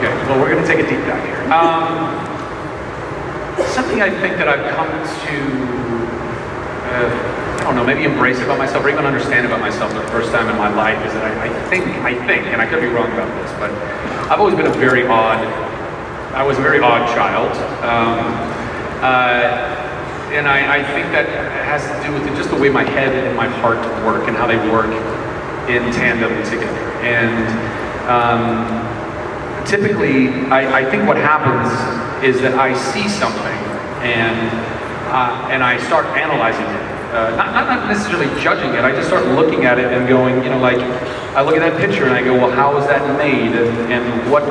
Okay, well, we're going to take a deep dive here. Something I think that I've come to, I don't know, maybe embrace about myself or even understand about myself for the first time in my life is that I think, and I could be wrong about this, but I've always been a very odd child. And I think that has to do with just the way my head and my heart work and how they work in tandem together. And typically, I think what happens is that I see something and I start analyzing it. Not necessarily judging it, I just start looking at it and going, like, I look at that picture and I go, well, how is that made? And what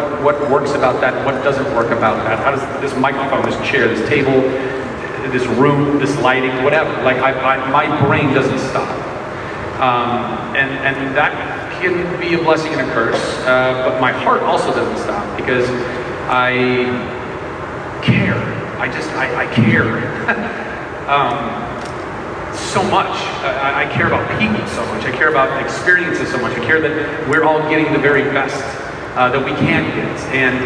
works about that? What doesn't work about that? How does this microphone, this chair, this table, this room, this lighting, whatever, like my brain doesn't stop. And that can be a blessing and a curse, but my heart also doesn't stop because I care. I care so much. I care about people so much. I care about experiences so much. I care that we're all getting the very best that we can get. And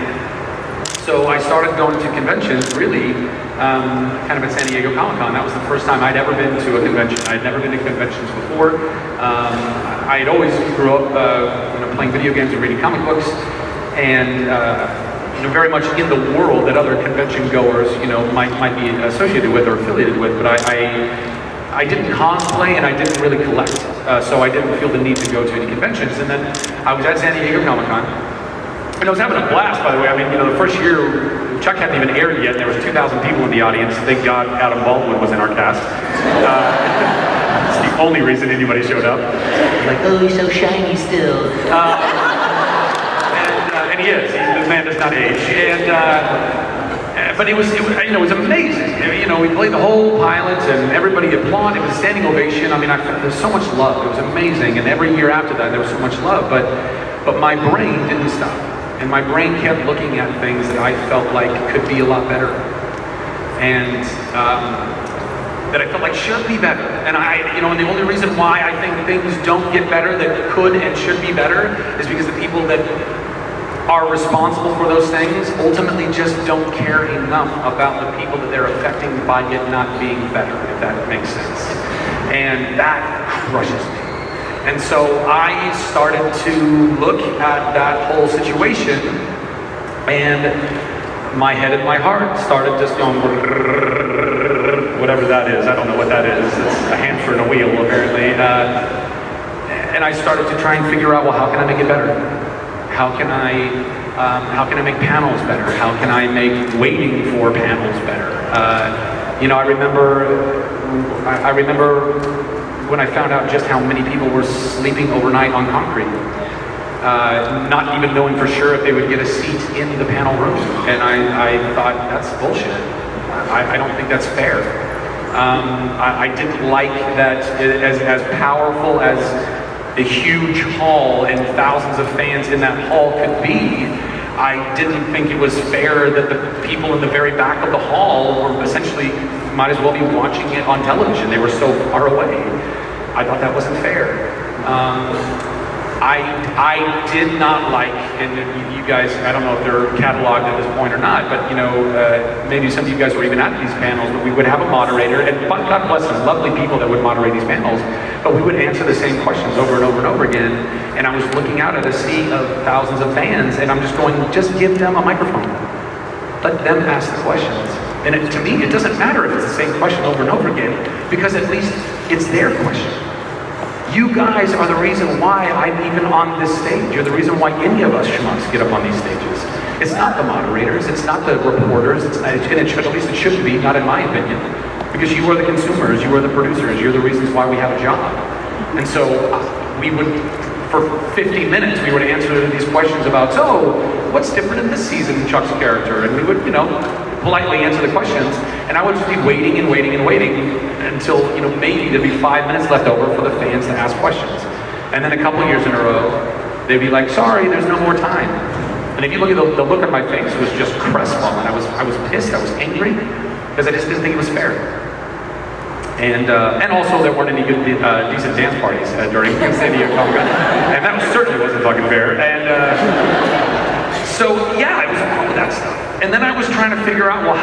so I started going to conventions really kind of at San Diego Comic-Con. That was the first time I'd ever been to a convention. I'd never been to conventions before. I had always grew up playing video games and reading comic books, and very much in the world that other convention goers might be associated with or affiliated with. But I didn't cosplay and I didn't really collect, so I didn't feel the need to go to any conventions. And then I was at San Diego Comic-Con, and I was having a blast, by the way. I mean, the first year, Chuck hadn't even aired yet, and there was 2,000 people in the audience. Thank God Adam Baldwin was in our cast. It's the only reason anybody showed up. Like, oh, he's so shiny still. And he is. The man does not age. But it was amazing. We played the whole pilot, and everybody applauded. It was a standing ovation. I mean, there's so much love. It was amazing. And every year after that, there was so much love. But my brain didn't stop. And my brain kept looking at things that I felt like could be a lot better. And that I felt like should be better. And and the only reason why I think things don't get better that could and should be better is because the people that are responsible for those things ultimately just don't care enough about the people that they're affecting by it not being better, if that makes sense. And that crushes me. And so I started to look at that whole situation, and my head and my heart started just going, whatever that is. I don't know what that is. It's a hamster and a wheel, apparently. And I started to try and figure out, well, how can I make it better? How can I make panels better? How can I make waiting for panels better? I remember when I found out just how many people were sleeping overnight on concrete, not even knowing for sure if they would get a seat in the panel room. And I thought, that's bullshit. I don't think that's fair. I didn't like that as powerful as a huge hall and thousands of fans in that hall could be, I didn't think it was fair that the people in the very back of the hall were essentially might as well be watching it on television. They were so far away. I thought that wasn't fair. I did not like, and you guys, I don't know if they're cataloged at this point or not, but maybe some of you guys were even at these panels, but we would have a moderator, and God bless them, lovely people that would moderate these panels, but we would answer the same questions over and over and over again, and I was looking out at a sea of thousands of fans, and I'm just going, just give them a microphone. Let them ask the questions. And to me, it doesn't matter if it's the same question over and over again, because at least it's their question. You guys are the reason why I'm even on this stage. You're the reason why any of us schmucks get up on these stages. It's not the moderators, it's not the reporters, at least it shouldn't be, not in my opinion. Because you are the consumers, you are the producers, you're the reasons why we have a job. And so we would, for 50 minutes, we would answer these questions about, so, what's different in this season in Chuck's character? And we would, politely answer the questions, and I would just be waiting and waiting and waiting until, maybe there'd be 5 minutes left over for the fans to ask questions. And then a couple years in a row, they'd be like, sorry, there's no more time. And if you look at the look on my face, it was just crestfallen. I was pissed, I was angry, because I just didn't think it was fair. And also there weren't any good, decent dance parties during San Diego Comic-Con. And that certainly wasn't fucking fair. And So yeah, it was all of that stuff. And then I was trying to figure out, well,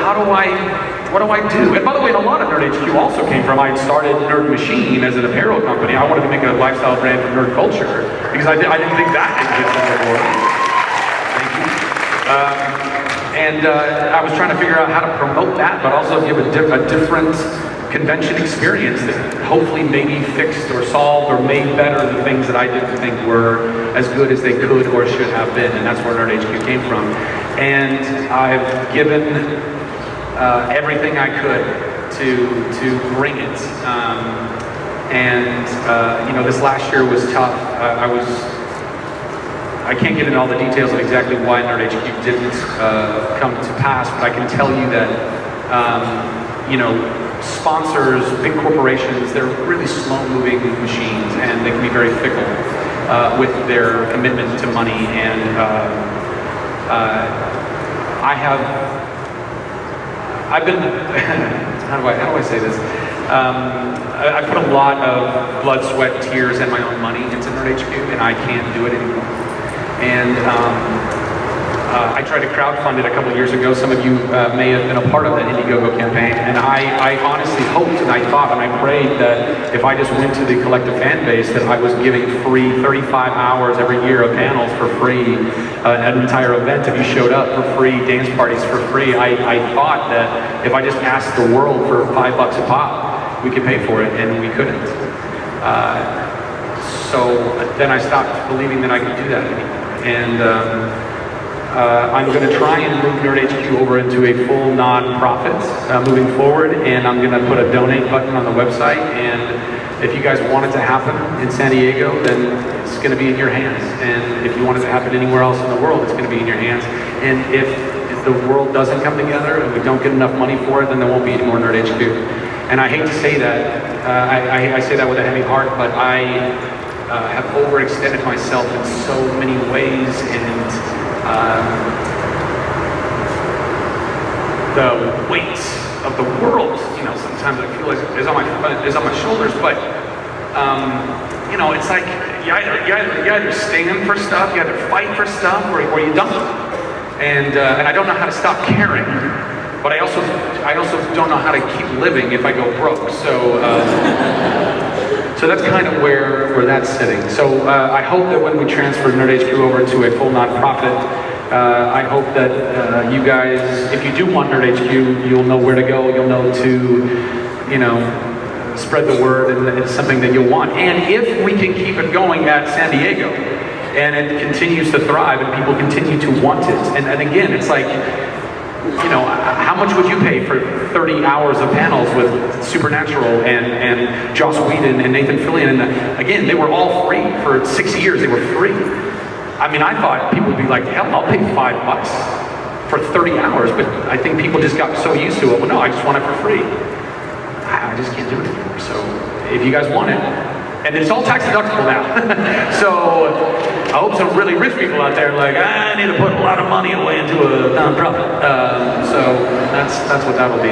what do I do? And by the way, a lot of Nerd HQ also came from, I started Nerd Machine as an apparel company. I wanted to make a lifestyle brand for nerd culture because I didn't think that existed before. Thank you. I was trying to figure out how to promote that, but also give a different convention experience that hopefully maybe fixed or solved or made better the things that I didn't think were as good as they could or should have been, and that's where Nerd HQ came from. And I've given everything I could to bring it. You know, this last year was tough. I can't get into all the details of exactly why Nerd HQ didn't come to pass, but I can tell you that, you know, sponsors, big corporations, they're really slow-moving machines, and they can be very fickle with their commitment to money. And I've been, how do I say this? I put a lot of blood, sweat, tears, and my own money into Nerd HQ, and I can't do it anymore. And I tried to crowdfund it a couple years ago. Some of you may have been a part of that Indiegogo campaign. And I honestly hoped and I thought and I prayed that if I just went to the collective fan base that I was giving free 35 hours every year of panels for free, an entire event if you showed up for free, dance parties for free. I thought that if I just asked the world for $5 a pop, we could pay for it, and we couldn't. So then I stopped believing that I could do that anymore. And I'm going to try and move Nerd HQ over into a full non-profit moving forward, and I'm going to put a donate button on the website. And if you guys want it to happen in San Diego, then it's going to be in your hands. And if you want it to happen anywhere else in the world, it's going to be in your hands. And if the world doesn't come together and we don't get enough money for it, then there won't be any more Nerd HQ. And I hate to say that. I say that with a heavy heart, but I have overextended myself in so many ways, and the weight of the world, you know, sometimes I feel is on my shoulders. But you know, it's like you either stand for stuff, you either fight for stuff, or you don't. And I don't know how to stop caring, but I also don't know how to keep living if I go broke. So that's kind of where that's sitting. So I hope that when we transfer Nerd HQ over to a full nonprofit, I hope that you guys, if you do want Nerd HQ, you'll know where to go. You'll know to, you know, spread the word, and it's something that you'll want. And if we can keep it going at San Diego, and it continues to thrive, and people continue to want it, and again, it's like, you know, how much would you pay for 30 hours of panels with Supernatural and Joss Whedon and Nathan Fillion? And again, they were all free for 6 years. They were free. I mean, I thought people would be like, hell, I'll pay $5 for 30 hours. But I think people just got so used to it. Well, no, I just want it for free. I just can't do it anymore. So if you guys want it, and it's all tax deductible now. So I hope some really rich people out there are like, I need to put a lot of money away into a nonprofit. So that's what that'll be.